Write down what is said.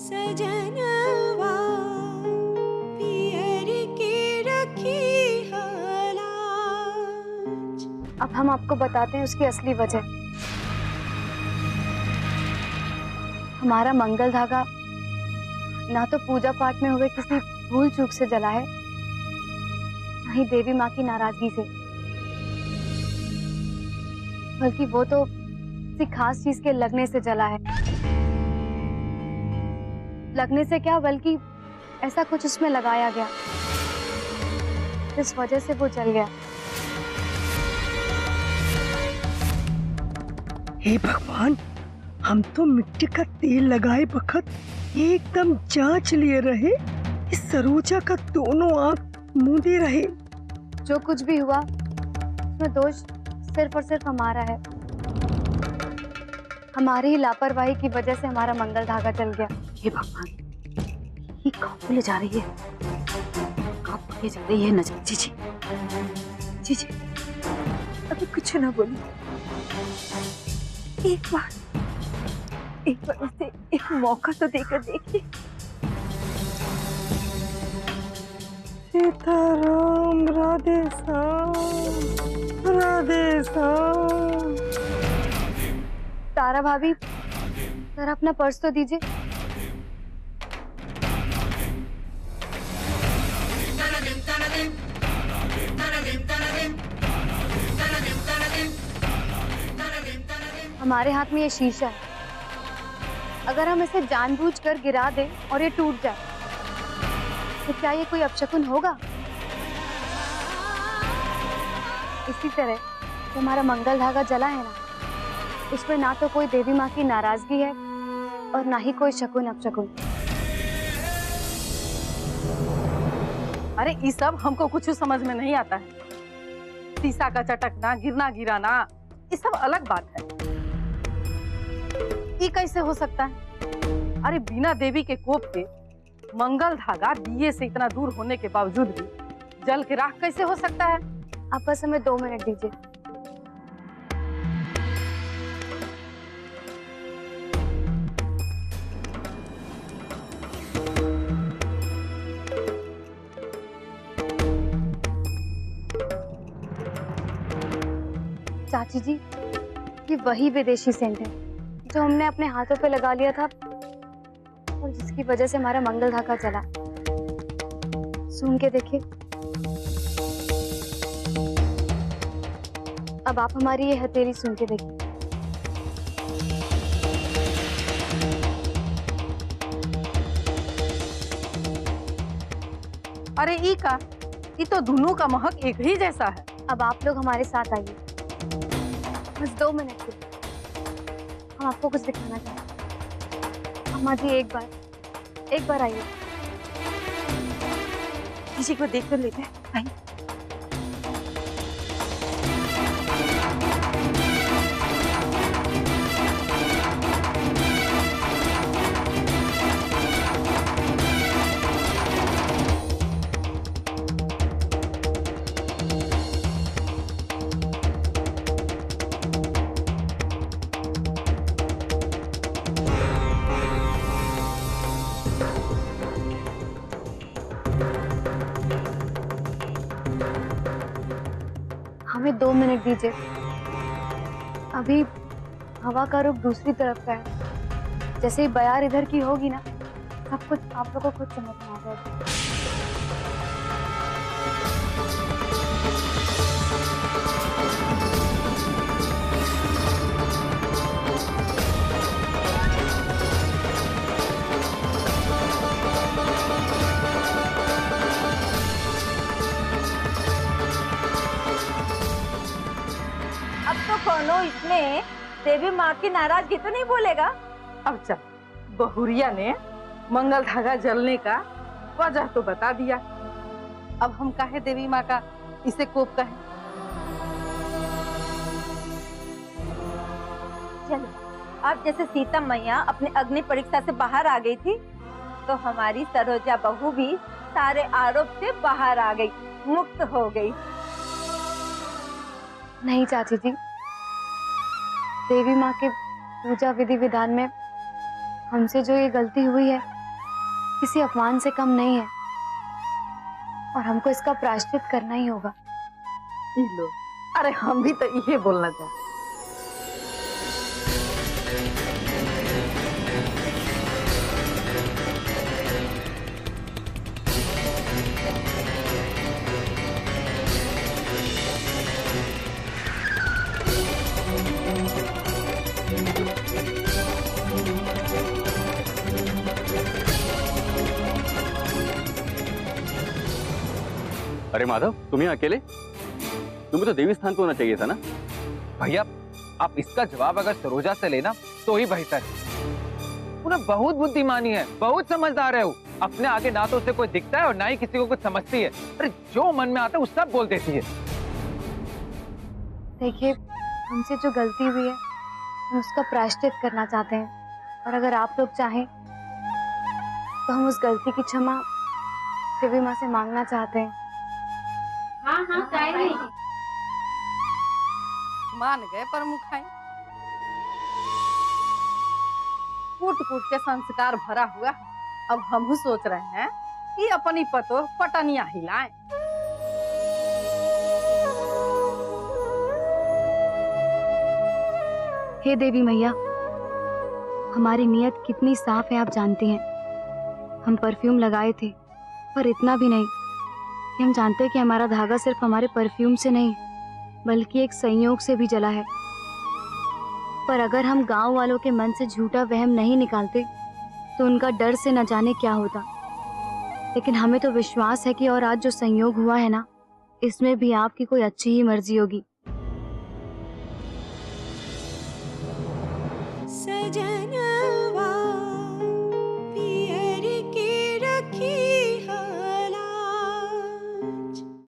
सजनवा पियर के रखी हालाज। अब हम आपको बताते हैं उसकी असली वजह। हमारा मंगल धागा ना तो पूजा पाठ में हुए किसी भूल चूक से जला है, ना ही देवी माँ की नाराजगी से, बल्कि वो तो किसी खास चीज के लगने से जला है। लगने से क्या, बल्कि ऐसा कुछ उसमें लगाया गया जिस वजह से वो जल गया। हे भगवान, हम तो मिट्टी का तेल लगाए बखत एकदम जांच लिए रहे। इस सरोजा का दोनों आंख मूंदे रहे। जो कुछ भी हुआ उसमें दोष सिर्फ और सिर्फ हमारा है। हमारी ही लापरवाही की वजह से हमारा मंगल धागा जल गया। हे भगवान, ये कहाँ ले जा रही है? कहाँ ले जा रही है नजर? जीजी, जीजी, अभी कुछ ना बोली। एक बार उसे एक मौका तो देकर देखिए। सीताराम, राधे श्याम, राधे श्याम। तारा भाभी, जरा अपना पर्स तो दीजिए। हमारे हाथ में ये शीशा है, अगर हम इसे जानबूझकर गिरा दें और ये टूट जाए तो क्या ये कोई अपशकुन होगा? इसी तरह जो हमारा मंगल धागा जला है ना, उसमें ना तो कोई देवी माँ की नाराजगी है और ना ही कोई शकुन अपशकुन। अरे ये सब हमको कुछ समझ में नहीं आता है। शीशा का चटकना, गिरना गिराना, ये सब अलग बात है। ये कैसे हो सकता है? अरे बिना देवी के कोप के मंगल धागा दिए से इतना दूर होने के बावजूद भी जल के राख कैसे हो सकता है? आप बस हमें 2 मिनट दीजिए। चाची जी, ये वही विदेशी सेंट है जो हमने अपने हाथों पे लगा लिया था और जिसकी वजह से हमारा मंगल धागा जला। सूंघ के देखिए। अब आप हमारी ये हथेली सूंघ के देखिए। अरे ई का, ये तो दोनों का महक एक ही जैसा है। अब आप लोग हमारे साथ आइए, बस 2 मिनट के। हम आपको कुछ दिखाना चाहते हैं। अम्मा जी, एक बार आइए। किसी को देख कर लेते हैं। आइए। हमें 2 मिनट दीजिए। अभी हवा का रुख दूसरी तरफ का है। जैसे ही बयार इधर की होगी ना, सब कुछ आप लोगों को खुद समझ में आ जाएगा। अब तो कोनो इसमें देवी माँ की नाराजगी तो नहीं बोलेगा। अब चल, बहुरिया ने मंगल धागा जलने का वजह तो बता दिया। अब हम काहे देवी माँ का इसे कोप कहें? चलो, अब जैसे सीता मैया अपने अग्नि परीक्षा से बाहर आ गई थी, तो हमारी सरोजा बहू भी सारे आरोप से बाहर आ गई, मुक्त हो गई। नहीं चाची जी, देवी माँ के पूजा विधि विधान में हमसे जो ये गलती हुई है किसी अपमान से कम नहीं है और हमको इसका प्रायश्चित करना ही होगा। ई लो, अरे हम भी तो यही बोलना चाहते। अरे माधव, तुम्हें अकेले? तुम्हें तो देवी स्थान पे होना चाहिए था ना। भैया आप इसका जवाब अगर सरोजा से लेना तो ही बेहतर है। वो ना बहुत बुद्धिमानी है, बहुत समझदार है। वो अपने आगे ना तो उसे कोई दिखता है और ना ही किसी को कुछ समझती है। अरे जो मन में आता है वो सब बोल देती है। देखिए, हमसे जो गलती हुई है हम उसका प्रायश्चित करना चाहते हैं और अगर आप लोग चाहें तो हम उस गलती की क्षमा देवी माँ से मांगना चाहते हैं। मान गए प्रमुखाई। कूट कूट के संस्कार भरा हुआ। अब हम सोच रहे हैं कि अपनी पतो पटनिया हिलाएं। हे देवी मैया, हमारी नीयत कितनी साफ है आप जानती हैं। हम परफ्यूम लगाए थे पर इतना भी नहीं कि हम जानते हैं कि हमारा धागा सिर्फ हमारे परफ्यूम से नहीं बल्कि एक संयोग से भी जला है। पर अगर हम गांव वालों के मन से झूठा वहम नहीं निकालते तो उनका डर से न जाने क्या होता। लेकिन हमें तो विश्वास है कि और आज जो संयोग हुआ है ना, इसमें भी आपकी कोई अच्छी ही मर्जी होगी।